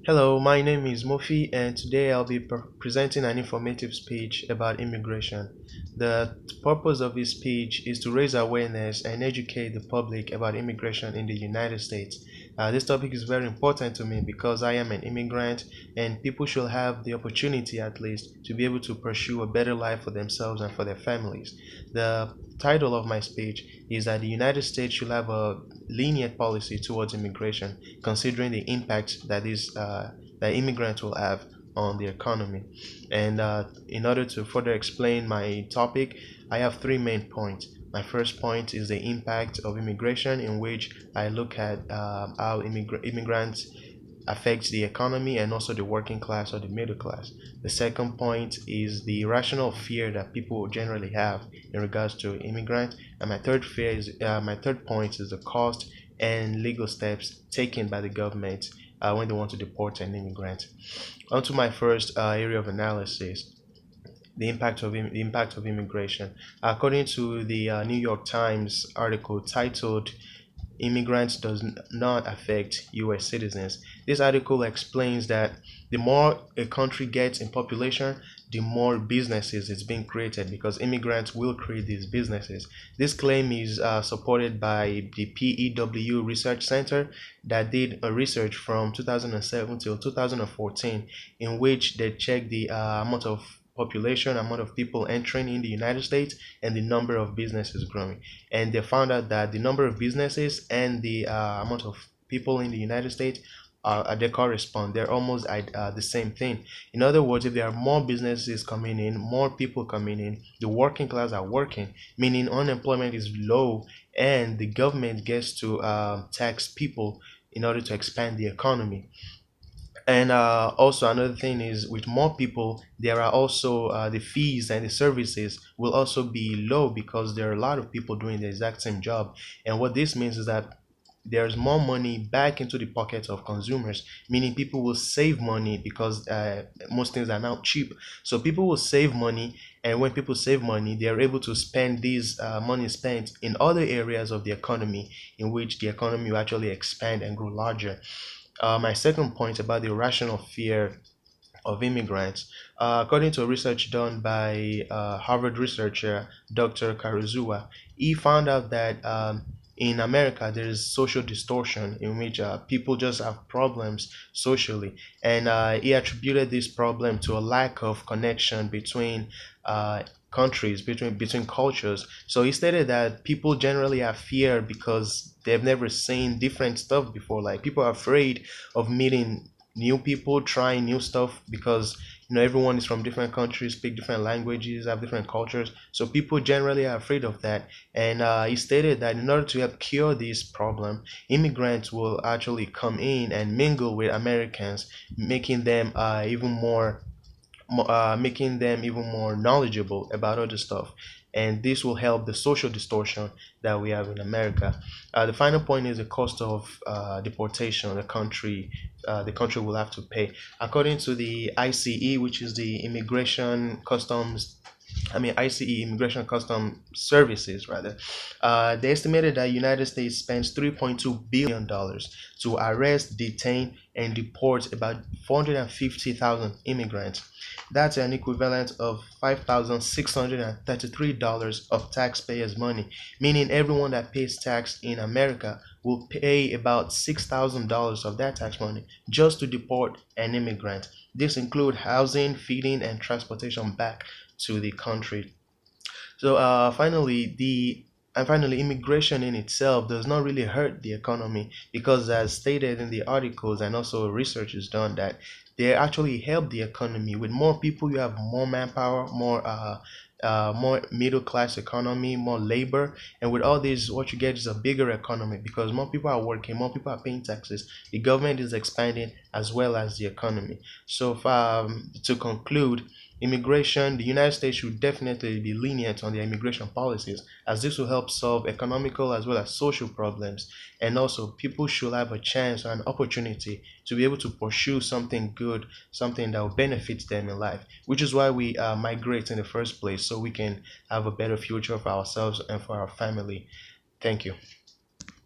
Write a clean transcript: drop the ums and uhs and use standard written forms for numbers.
Hello, my name is Mofi, and today I'll be presenting an informative speech about immigration. The purpose of this speech is to raise awareness and educate the public about immigration in the United States. This topic is very important to me because I am an immigrant, and people should have the opportunity, at least, to be able to pursue a better life for themselves and for their families. The title of my speech is that the United States should have a lenient policy towards immigration, considering the impact that immigrants will have on the economy. And in order to further explain my topic, I have three main points. My first point is the impact of immigration, in which I look at how immigrants affect the economy and also the working class or the middle class. The second point is the rational fear that people generally have in regards to immigrants. And my third point is the cost and legal steps taken by the government when they want to deport an immigrant. On to my first area of analysis, the impact of immigration. According to the New York Times article titled "Immigrants does not affect U.S. citizens." This article explains that the more a country gets in population, the more businesses is being created because immigrants will create these businesses. This claim is supported by the PEW Research Center that did a research from 2007 till 2014, in which they checked the amount of population, amount of people entering in the United States, and the number of businesses growing. And they found out that the number of businesses and the amount of people in the United States they correspond. They're almost the same thing. In other words, if there are more businesses coming in, more people coming in, the working class are working, meaning unemployment is low, and the government gets to tax people in order to expand the economy. And also another thing is, with more people, there are also the fees and the services will also be low because there are a lot of people doing the exact same job. And what this means is that there's more money back into the pockets of consumers, meaning people will save money because most things are now cheap. So people will save money, and when people save money, they are able to spend this money spent in other areas of the economy, in which the economy will actually expand and grow larger. My second point about the rational fear of immigrants. According to research done by Harvard researcher Dr. Karuzuwa, he found out that in America there is social distortion in which people just have problems socially, and he attributed this problem to a lack of connection between countries, between cultures. So he stated that people generally have fear because they've never seen different stuff before. Like, people are afraid of meeting new people, trying new stuff, because everyone is from different countries, speak different languages, have different cultures. So people generally are afraid of that. And he stated that in order to help cure this problem, immigrants will actually come in and mingle with Americans, making them even more knowledgeable about other stuff. And this will help the social distortion that we have in America. The final point is the cost of deportation. The country will have to pay, according to the ICE, which is the Immigration Custom Services, rather. They estimated that United States spends $3.2 billion to arrest, detain, and deport about 450,000 immigrants. That's an equivalent of $5,633 of taxpayers' money, meaning everyone that pays tax in America will pay about $6,000 of that tax money just to deport an immigrant. This includes housing, feeding, and transportation back to the country. So finally, immigration in itself does not really hurt the economy because, as stated in the articles and also research is done, that they actually help the economy. With more people, you have more manpower, more middle class economy, more labor, and with all this, what you get is a bigger economy because more people are working, more people are paying taxes. The government is expanding as well as the economy. So, to conclude, the United States should definitely be lenient on their immigration policies, as this will help solve economical as well as social problems. And also, people should have a chance or an opportunity to be able to pursue something good, something that will benefit them in life, which is why we migrate in the first place, so we can have a better future for ourselves and for our family. Thank you.